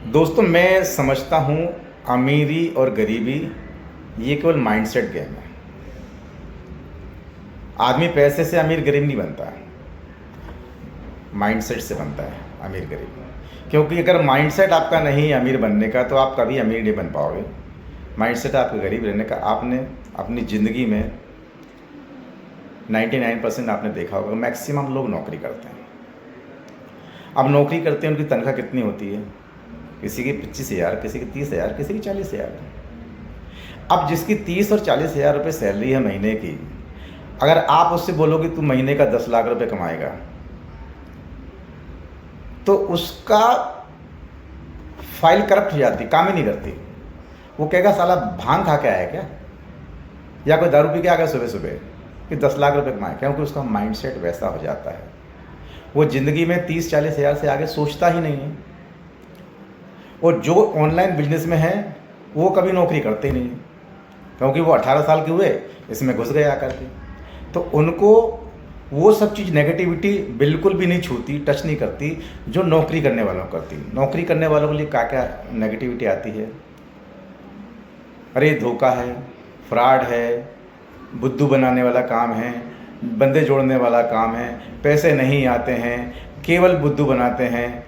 दोस्तों, मैं समझता हूँ अमीरी और गरीबी ये केवल माइंडसेट गेम है। आदमी पैसे से अमीर गरीब नहीं बनता है, माइंडसेट से बनता है अमीर गरीब। क्योंकि अगर माइंडसेट आपका नहीं है अमीर बनने का तो आप कभी अमीर नहीं बन पाओगे। माइंडसेट आपका गरीब रहने का। आपने अपनी ज़िंदगी में 99% आपने देखा होगा, मैक्सिमम लोग नौकरी करते हैं। अब नौकरी करते हैं, उनकी तनख्वाह कितनी होती है? किसी की 25,000, किसी की 30,000, किसी की 40,000। अब जिसकी 30 और 40,000 रुपये सैलरी है महीने की, अगर आप उससे बोलोगे तू महीने का 10 लाख रुपए कमाएगा, तो उसका फाइल करप्ट हो जाती, काम ही नहीं करती। वो कहेगा साला भांग खा के आया क्या, या कोई दारू पी के आ गया सुबह सुबह कि 10 लाख रुपए कमाए। क्योंकि उसका माइंडसेट वैसा हो जाता है। वो ज़िंदगी में 30-40 हज़ार से आगे सोचता ही नहीं है। और जो ऑनलाइन बिजनेस में है वो कभी नौकरी करते ही नहीं, क्योंकि वो 18 साल के हुए इसमें घुस गए आकर के। तो उनको वो सब चीज़ नेगेटिविटी बिल्कुल भी नहीं छूती, टच नहीं करती जो नौकरी करने वालों को करती। नौकरी करने वालों के लिए क्या क्या नेगेटिविटी आती है? अरे धोखा है, फ्रॉड है, बुद्धू बनाने वाला काम है, बंदे जोड़ने वाला काम है, पैसे नहीं आते हैं, केवल बुद्धू बनाते हैं,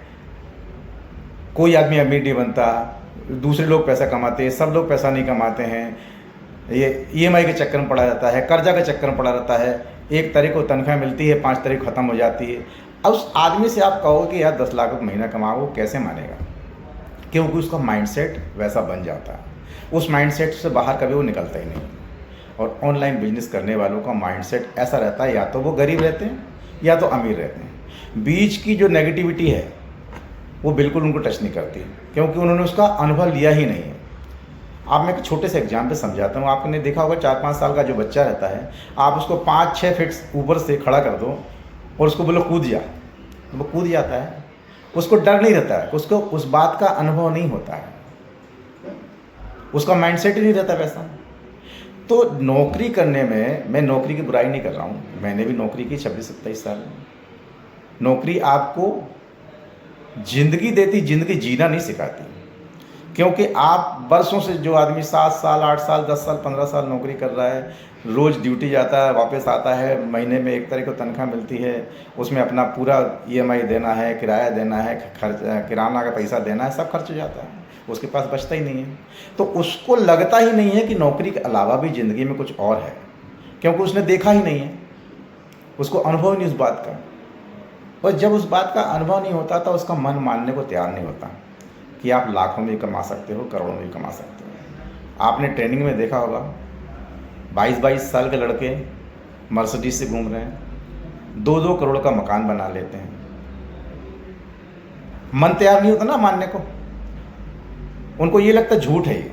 कोई आदमी अमीर नहीं बनता, दूसरे लोग पैसा कमाते हैं, सब लोग पैसा नहीं कमाते हैं, ये ईएमआई के चक्कर में पड़ा रहता है, कर्जा के चक्कर में पड़ा रहता है। 1 तारीख को तनख्वाह मिलती है, 5 तारीख ख़त्म हो जाती है। अब उस आदमी से आप कहो कि यार 10 लाख रुपये महीना कमाओ, वो कैसे मानेगा? क्योंकि उसका माइंडसेट वैसा बन जाता है। उस माइंडसेट से बाहर कभी वो निकलता ही नहीं। और ऑनलाइन बिजनेस करने वालों का माइंडसेट ऐसा रहता है, या तो वो गरीब रहते हैं या तो अमीर रहते हैं। बीच की जो नेगेटिविटी है वो बिल्कुल उनको टच नहीं करती, क्योंकि उन्होंने उसका अनुभव लिया ही नहीं है। आप मैं एक छोटे से एग्जाम्पल समझाता हूँ। आपने देखा होगा 4-5 साल का जो बच्चा रहता है, आप उसको 5-6 फीट ऊपर से खड़ा कर दो और उसको बोलो कूद जा, तो वो कूद जाता है। उसको डर नहीं रहता है, उसको उस बात का अनुभव नहीं होता है, उसका माइंडसेट ही नहीं रहता वैसा। तो नौकरी करने में, मैं नौकरी की बुराई नहीं कर रहा हूँ, मैंने भी नौकरी की 26-27 साल। नौकरी आपको ज़िंदगी देती, ज़िंदगी जीना नहीं सिखाती। क्योंकि आप बरसों से, जो आदमी 7 साल, 8 साल, 10 साल, 15 साल नौकरी कर रहा है, रोज़ ड्यूटी जाता है, वापस आता है, महीने में 1 तारीख को तनख्वाह मिलती है, उसमें अपना पूरा ईएमआई देना है, किराया देना है, खर्च, किराना का पैसा देना है, सब खर्च हो जाता है, उसके पास बचता ही नहीं है। तो उसको लगता ही नहीं है कि नौकरी के अलावा भी ज़िंदगी में कुछ और है, क्योंकि उसने देखा ही नहीं है, उसको अनुभव ही नहीं उस बात का। और जब उस बात का अनुभव नहीं होता तो उसका मन मानने को तैयार नहीं होता कि आप लाखों में कमा सकते हो, करोड़ों में कमा सकते हो। आपने ट्रेनिंग में देखा होगा 22-22 साल के लड़के मर्सिडीज से घूम रहे हैं, 2-2 करोड़ का मकान बना लेते हैं। मन तैयार नहीं होता ना मानने को, उनको ये लगता झूठ है ये,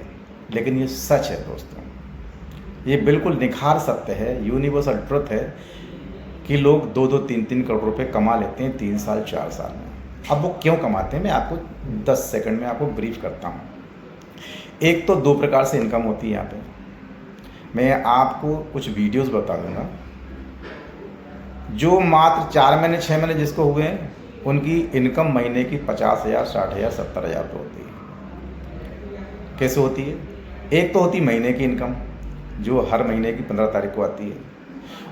लेकिन ये सच है दोस्तों। ये बिल्कुल निखार सत्य है, यूनिवर्सल ट्रुथ है कि लोग 2-2, 3-3 करोड़ रुपए कमा लेते हैं 3 साल, 4 साल में। अब वो क्यों कमाते हैं, मैं आपको 10 सेकंड में आपको ब्रीफ करता हूँ। एक तो 2 प्रकार से इनकम होती है यहाँ पे। मैं आपको कुछ वीडियोस बता दूँगा। जो मात्र 4 महीने, 6 महीने जिसको हुए हैं, उनकी इनकम महीने की 50,000, 60,000, 70,000 रुपये होती है। कैसे होती है? एक तो होती महीने की इनकम, जो हर महीने की 15 तारीख को आती है,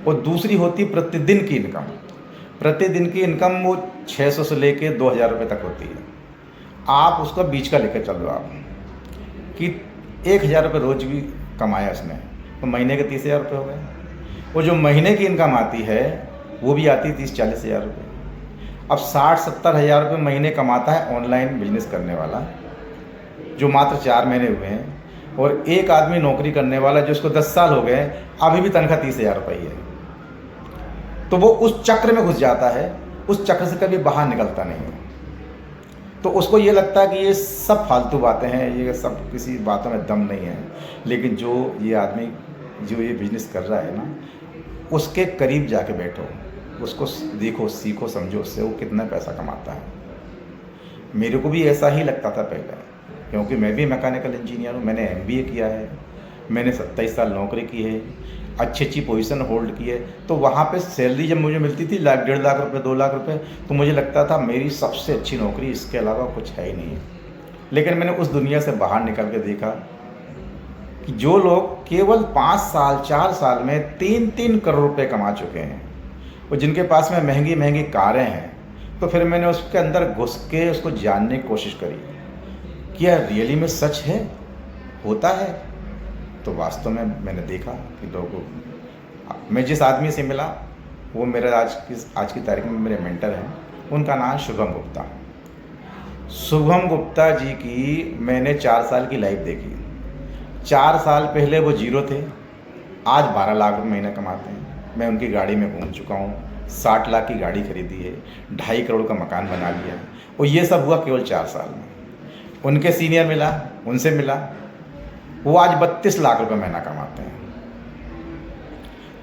और दूसरी होती प्रतिदिन की इनकम। प्रतिदिन की इनकम वो 600 से लेके 2,000 रुपये तक होती है। आप उसका बीच का लेकर चलो आप कि 1,000 रुपये रोज़ भी कमाया उसने, तो महीने के 30,000 रुपये हो गए। वो जो महीने की इनकम आती है वो भी आती है 30-40 हज़ार रुपये। अब 60-70 हज़ार रुपये महीने कमाता है ऑनलाइन बिजनेस करने वाला, जो मात्र 4 महीने हुए हैं, और एक आदमी नौकरी करने वाला जिसको 10 साल हो गए, अभी भी तनख्वाह 30,000 रुपये है। तो वो उस चक्र में घुस जाता है, उस चक्र से कभी बाहर निकलता नहीं है। तो उसको ये लगता है कि ये सब फालतू बातें हैं, ये सब किसी बातों में दम नहीं है। लेकिन जो ये आदमी जो ये बिजनेस कर रहा है ना, उसके करीब जाके बैठो, उसको देखो, सीखो, समझो उससे वो कितना पैसा कमाता है। मेरे को भी ऐसा ही लगता था पहले, क्योंकि मैं भी मैकेनिकल इंजीनियर हूँ, मैंने एमबीए किया है, मैंने 27 साल नौकरी की है, अच्छी पोजीशन होल्ड की है। तो वहाँ पे सैलरी जब मुझे मिलती थी 1.5 लाख रुपए, 2 लाख रुपए, तो मुझे लगता था मेरी सबसे अच्छी नौकरी, इसके अलावा कुछ है ही नहीं है। लेकिन मैंने उस दुनिया से बाहर निकल के देखा कि जो लोग केवल 5 साल 4 साल में 3-3 करोड़ रुपए कमा चुके हैं, और जिनके पास में महंगी महंगी कारें हैं, तो फिर मैंने उसके अंदर घुस के उसको जानने की कोशिश करी कि यह रियली में सच है, होता है। तो वास्तव में मैंने देखा कि लोगों, मैं जिस आदमी से मिला वो मेरे आज की तारीख में मेरे मेंटर हैं। उनका नाम शुभम गुप्ता। शुभम गुप्ता जी की मैंने 4 साल की लाइफ देखी। 4 साल पहले वो जीरो थे, आज 12 लाख रुपये महीना कमाते हैं। मैं उनकी गाड़ी में घूम चुका हूँ, 60 लाख की गाड़ी खरीदी है, 2.5 करोड़ का मकान बना लिया है, और ये सब हुआ केवल 4 साल में। उनके सीनियर मिला, उनसे मिला, वो आज 32 लाख रुपए महीना कमाते हैं।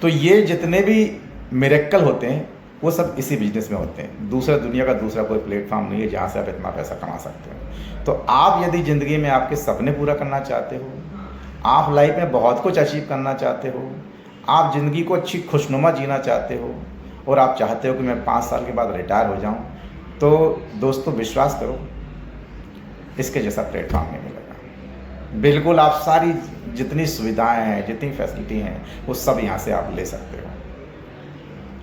तो ये जितने भी मिरेक्कल होते हैं वो सब इसी बिजनेस में होते हैं। दूसरा दुनिया का दूसरा कोई प्लेटफॉर्म नहीं है जहाँ से आप इतना पैसा कमा सकते हो। तो आप यदि ज़िंदगी में आपके सपने पूरा करना चाहते हो, आप लाइफ में बहुत कुछ अचीव करना चाहते हो, आप ज़िंदगी को अच्छी खुशनुमा जीना चाहते हो, और आप चाहते हो कि मैं 5 साल के बाद रिटायर हो जाऊँ, तो दोस्तों विश्वास करो, इसके जैसा प्लेटफॉर्म नहीं मिलेगा। बिल्कुल आप सारी जितनी सुविधाएं हैं, जितनी फैसिलिटी हैं, वो सब यहाँ से आप ले सकते हो,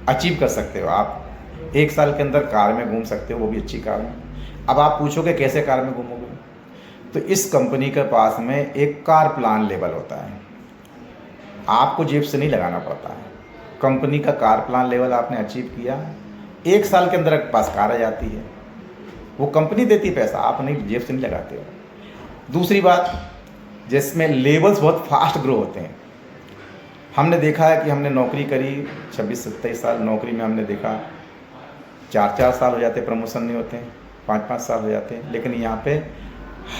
अचीव कर सकते हो। आप 1 साल के अंदर कार में घूम सकते हो, वो भी अच्छी कार में। अब आप पूछोगे कैसे कार में घूमोगे, तो इस कंपनी के पास में एक कार प्लान लेवल होता है, आपको जेब से नहीं लगाना पड़ता है। कंपनी का कार प्लान लेवल आपने अचीव किया, 1 साल के अंदर आपके पास कार आ जाती है। वो कंपनी देती पैसा, आप नहीं, जेब से नहीं लगाते हो। दूसरी बात, जिसमें लेवल्स बहुत फास्ट ग्रो होते हैं। हमने देखा है कि हमने नौकरी करी 26-27 साल, नौकरी में हमने देखा 4-4 साल हो जाते, प्रमोशन नहीं होते, 5-5 साल हो जाते हैं। लेकिन यहाँ पे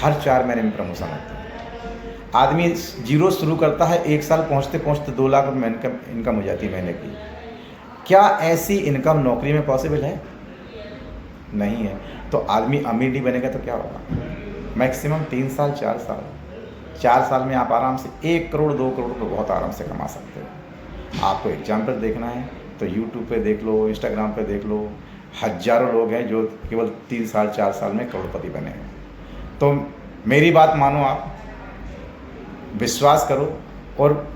हर 4 महीने में प्रमोशन होता है। आदमी जीरो शुरू करता है, 1 साल पहुँचते पहुँचते 2 लाख रुपये इनकम हो जाती है महीने की। क्या ऐसी इनकम नौकरी में पॉसिबल है? नहीं है। तो आदमी अमीर नहीं बनेगा तो क्या होगा? मैक्सिमम 3 साल 4 साल, 4 साल में आप आराम से 1 करोड़ 2 करोड़ रुपये बहुत आराम से कमा सकते हो। आपको एग्जाम्पल देखना है तो यूट्यूब पे देख लो, इंस्टाग्राम पे देख लो, हज़ारों लोग हैं जो केवल 3 साल 4 साल में करोड़पति बने हैं। तो मेरी बात मानो, आप विश्वास करो और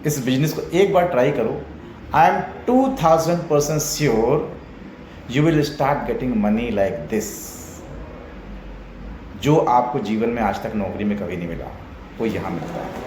इस बिजनेस को एक बार ट्राई करो। I am 2000% sure you will start getting money like this, जो आपको जीवन में आज तक नौकरी में कभी नहीं मिला, वो यहाँ मिलता है।